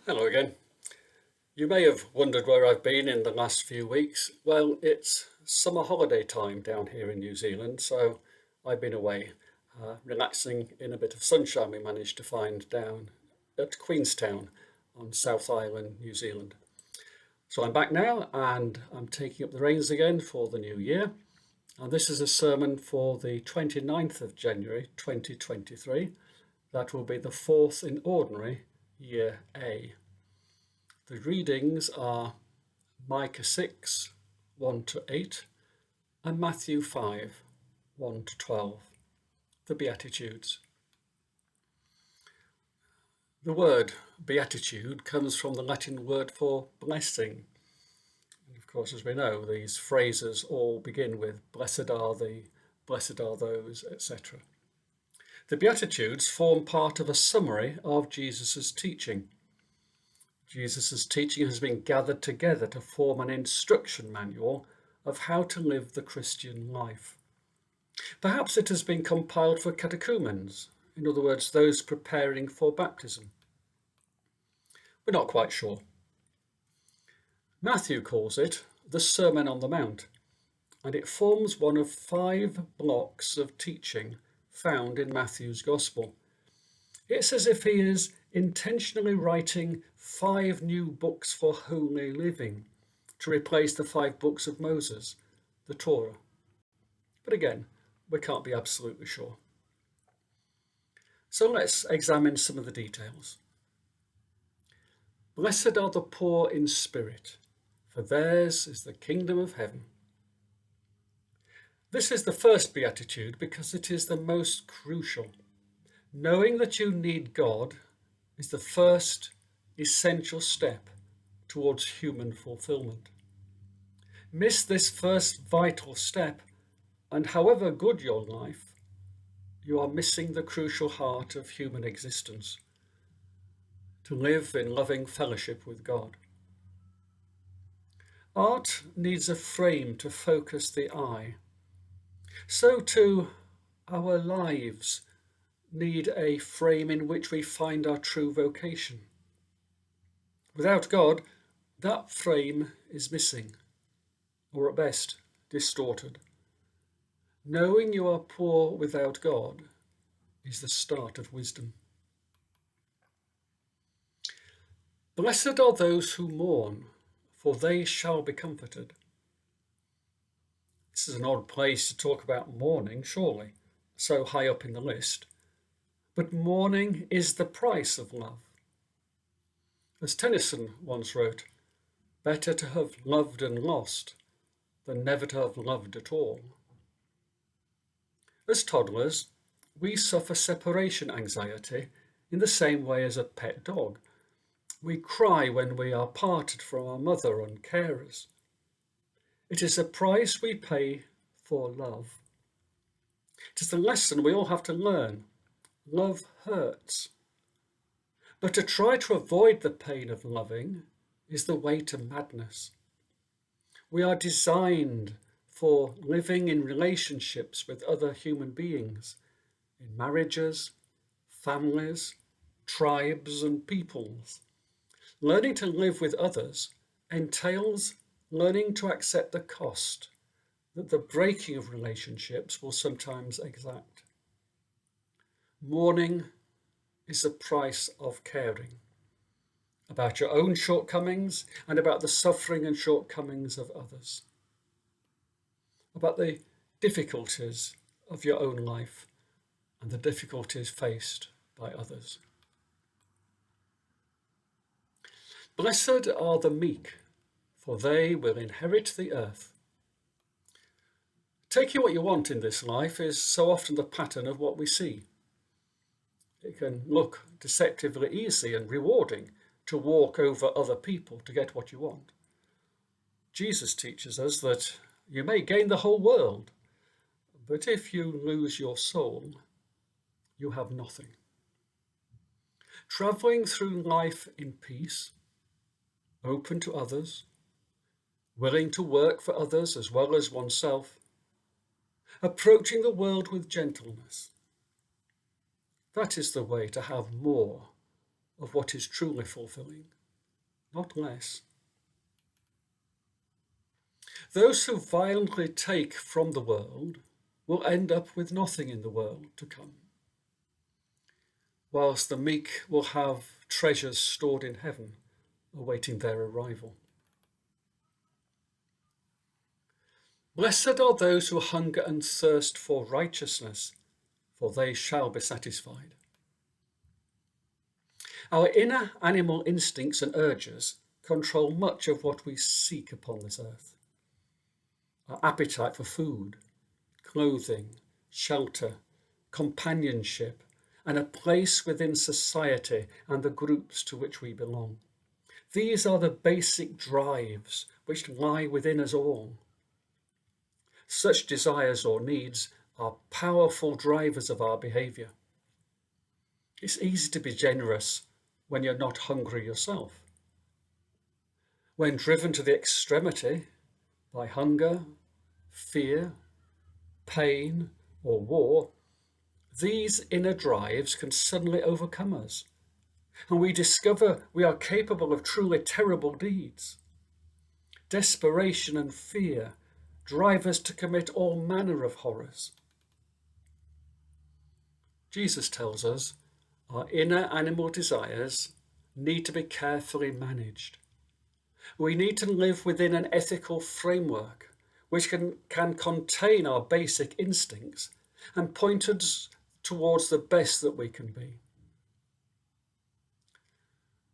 Hello again. You may have wondered where I've been in the last few weeks. Well, it's summer holiday time down here in New Zealand, so I've been away, relaxing in a bit of sunshine we managed to find down at Queenstown on South Island, New Zealand. So I'm back now and I'm taking up the reins again for the new year. And this is a sermon for the 29th of January 2023. That will be the fourth in Ordinary, Year A. The readings are Micah 6, 1 to 8, and Matthew 5, 1 to 12, the Beatitudes. The word beatitude comes from the Latin word for blessing. And of course, as we know, these phrases all begin with blessed are the, blessed are those, etc. The Beatitudes form part of a summary of Jesus' teaching. Jesus' teaching has been gathered together to form an instruction manual of how to live the Christian life. Perhaps it has been compiled for catechumens, in other words, those preparing for baptism. We're not quite sure. Matthew calls it the Sermon on the Mount, and it forms one of 5 blocks of teaching found in Matthew's Gospel. It's as if he is intentionally writing 5 new books for holy living to replace the 5 books of Moses, the Torah. But again, we can't be absolutely sure. So let's examine some of the details. Blessed are the poor in spirit, for theirs is the kingdom of heaven. This is the first beatitude because it is the most crucial. Knowing that you need God is the first essential step towards human fulfillment. Miss this first vital step, and however good your life, you are missing the crucial heart of human existence, to live in loving fellowship with God. Art needs a frame to focus the eye. So too, our lives need a frame in which we find our true vocation. Without God, that frame is missing, or at best, distorted. Knowing you are poor without God is the start of wisdom. Blessed are those who mourn, for they shall be comforted. This is an odd place to talk about mourning, surely, so high up in the list. But mourning is the price of love. As Tennyson once wrote, better to have loved and lost than never to have loved at all. As toddlers, we suffer separation anxiety in the same way as a pet dog. We cry when we are parted from our mother and carers. It is a price we pay for love. It is the lesson we all have to learn. Love hurts. But to try to avoid the pain of loving is the way to madness. We are designed for living in relationships with other human beings, in marriages, families, tribes, and peoples. Learning to live with others entails learning to accept the cost that the breaking of relationships will sometimes exact. Mourning is the price of caring about your own shortcomings and about the suffering and shortcomings of others, about the difficulties of your own life and the difficulties faced by others. Blessed are the meek, for they will inherit the earth. Taking what you want in this life is so often the pattern of what we see. It can look deceptively easy and rewarding to walk over other people to get what you want. Jesus teaches us that you may gain the whole world, but if you lose your soul, you have nothing. Travelling through life in peace, open to others, willing to work for others as well as oneself, approaching the world with gentleness. That is the way to have more of what is truly fulfilling. not less. Those who violently take from the world will end up with nothing in the world to come, whilst the meek will have treasures stored in heaven, awaiting their arrival. Blessed are those who hunger and thirst for righteousness, for they shall be satisfied. Our inner animal instincts and urges control much of what we seek upon this earth. Our appetite for food, clothing, shelter, companionship, and a place within society and the groups to which we belong. These are the basic drives which lie within us all. Such desires or needs are powerful drivers of our behaviour. It's easy to be generous when you're not hungry yourself. When driven to the extremity by hunger, fear, pain, or war, these inner drives can suddenly overcome us, and we discover we are capable of truly terrible deeds. Desperation and fear drive us to commit all manner of horrors. Jesus tells us our inner animal desires need to be carefully managed. We need to live within an ethical framework which can contain our basic instincts and point us towards the best that we can be.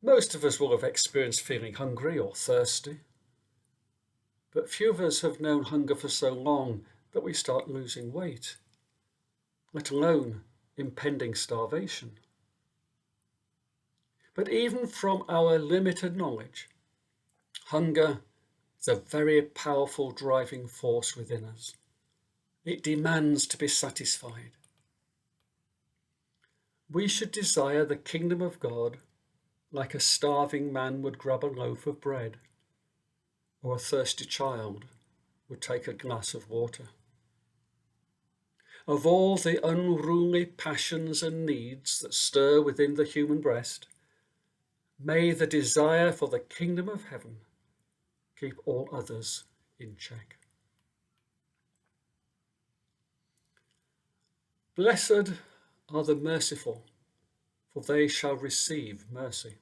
Most of us will have experienced feeling hungry or thirsty, but few of us have known hunger for so long that we start losing weight, let alone impending starvation. But even from our limited knowledge, hunger is a very powerful driving force within us. It demands to be satisfied. We should desire the kingdom of God like a starving man would grab a loaf of bread, or a thirsty child would take a glass of water. Of all the unruly passions and needs that stir within the human breast, may the desire for the kingdom of heaven keep all others in check. Blessed are the merciful, for they shall receive mercy.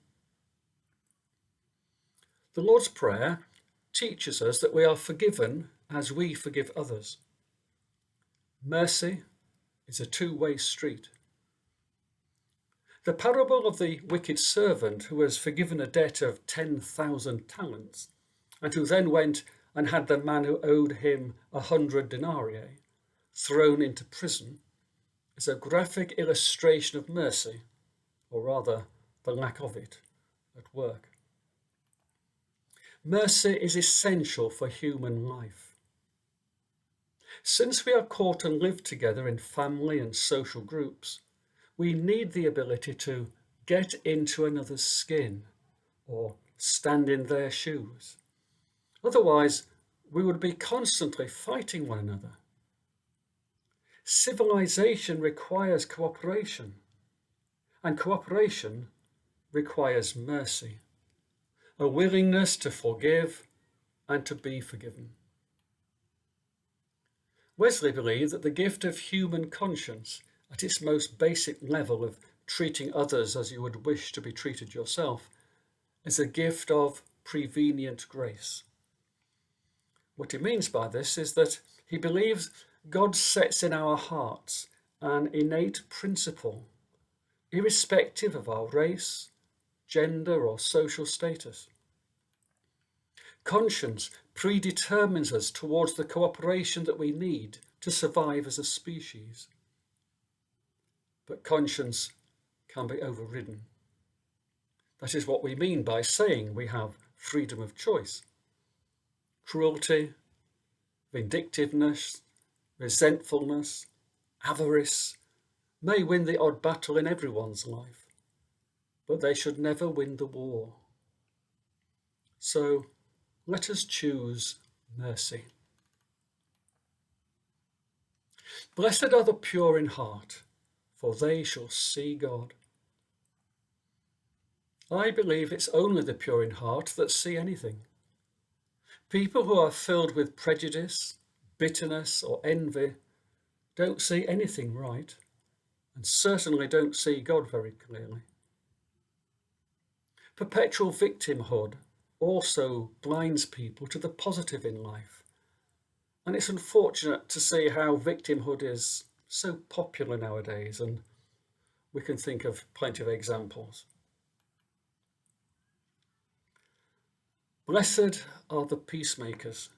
The Lord's Prayer teaches us that we are forgiven as we forgive others. Mercy is a two-way street. The parable of the wicked servant who was forgiven a debt of 10,000 talents and who then went and had the man who owed him 100 denarii thrown into prison is a graphic illustration of mercy, or rather the lack of it, at work. Mercy is essential for human life. Since we are called to live together in family and social groups, we need the ability to get into another's skin or stand in their shoes. Otherwise, we would be constantly fighting one another. Civilization requires cooperation, and cooperation requires mercy, a willingness to forgive and to be forgiven. Wesley believed that the gift of human conscience, at its most basic level of treating others as you would wish to be treated yourself, is a gift of prevenient grace. What he means by this is that he believes God sets in our hearts an innate principle, irrespective of our race, gender, or social status. Conscience predetermines us towards the cooperation that we need to survive as a species. But conscience can be overridden. That is what we mean by saying we have freedom of choice. Cruelty, vindictiveness, resentfulness, avarice may win the odd battle in everyone's life, but they should never win the war. So let us choose mercy. Blessed are the pure in heart, for they shall see God. I believe it's only the pure in heart that see anything. People who are filled with prejudice, bitterness, or envy don't see anything right, and certainly don't see God very clearly. Perpetual victimhood also blinds people to the positive in life, and it's unfortunate to see how victimhood is so popular nowadays, and we can think of plenty of examples. Blessed are the peacemakers,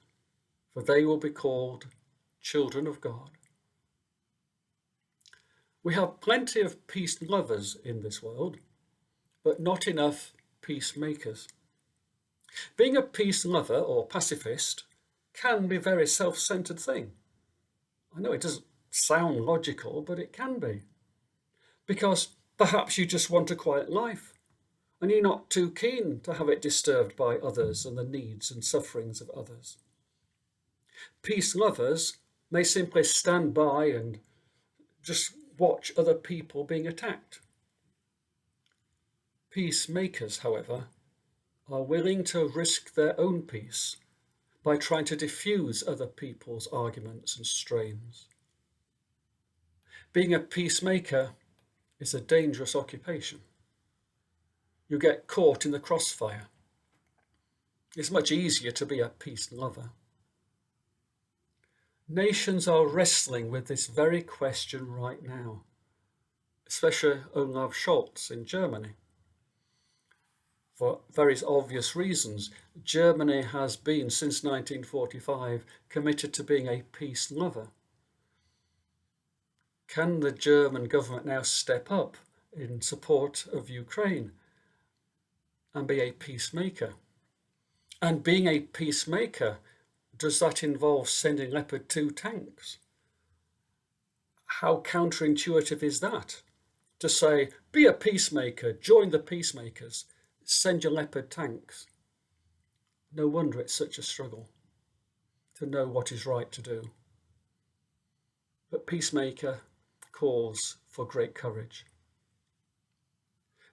for they will be called children of God. We have plenty of peace lovers in this world, but not enough peacemakers. Being a peace lover or pacifist can be a very self-centered thing. I know it doesn't sound logical, but it can be. Because perhaps you just want a quiet life, and you're not too keen to have it disturbed by others and the needs and sufferings of others. Peace lovers may simply stand by and just watch other people being attacked. Peacemakers, however, are willing to risk their own peace by trying to diffuse other people's arguments and strains. Being a peacemaker is a dangerous occupation. You get caught in the crossfire. It's much easier to be a peace lover. Nations are wrestling with this very question right now, especially Olaf Scholz in Germany. For very obvious reasons, Germany has been, since 1945, committed to being a peace lover. Can the German government now step up in support of Ukraine and be a peacemaker? And being a peacemaker, does that involve sending Leopard 2 tanks? How counterintuitive is that? To say, be a peacemaker, join the peacemakers, send your Leopard tanks. No wonder it's such a struggle to know what is right to do. But peacemaker calls for great courage.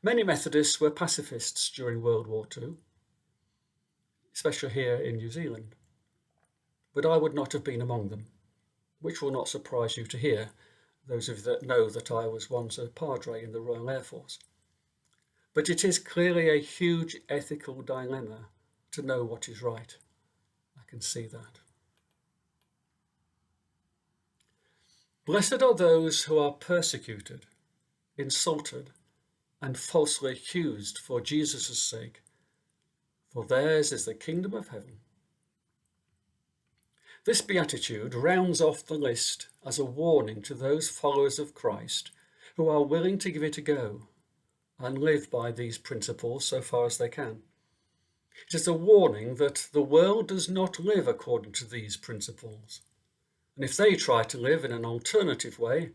Many Methodists were pacifists during World War II, especially here in New Zealand. But I would not have been among them, which will not surprise you to hear, those of you that know that I was once a padre in the Royal Air Force. But it is clearly a huge ethical dilemma to know what is right. I can see that. Blessed are those who are persecuted, insulted, and falsely accused for Jesus' sake, for theirs is the kingdom of heaven. This beatitude rounds off the list as a warning to those followers of Christ who are willing to give it a go and live by these principles so far as they can. It is a warning that the world does not live according to these principles, and if they try to live in an alternative way,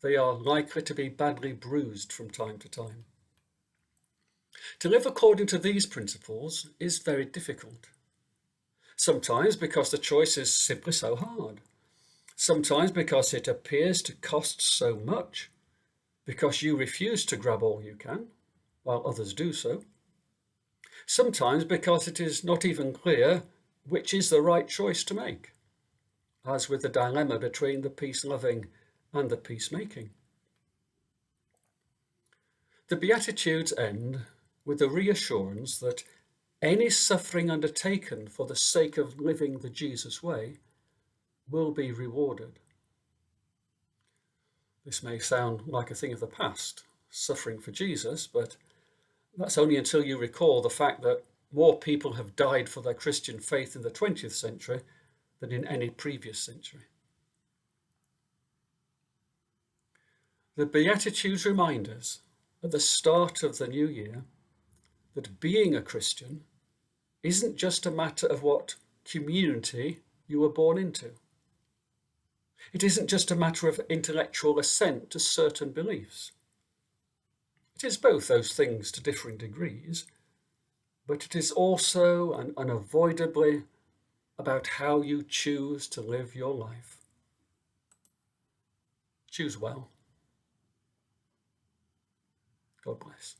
they are likely to be badly bruised from time to time. To live according to these principles is very difficult. Sometimes because the choice is simply so hard. Sometimes because it appears to cost so much, because you refuse to grab all you can, while others do so. Sometimes because it is not even clear which is the right choice to make, as with the dilemma between the peace-loving and the peacemaking. The Beatitudes end with the reassurance that any suffering undertaken for the sake of living the Jesus way will be rewarded. This may sound like a thing of the past, suffering for Jesus, but that's only until you recall the fact that more people have died for their Christian faith in the 20th century than in any previous century. The Beatitudes remind us at the start of the new year that being a Christian isn't just a matter of what community you were born into. It isn't just a matter of intellectual assent to certain beliefs. It is both those things to differing degrees, but it is also and unavoidably about how you choose to live your life. Choose well. God bless.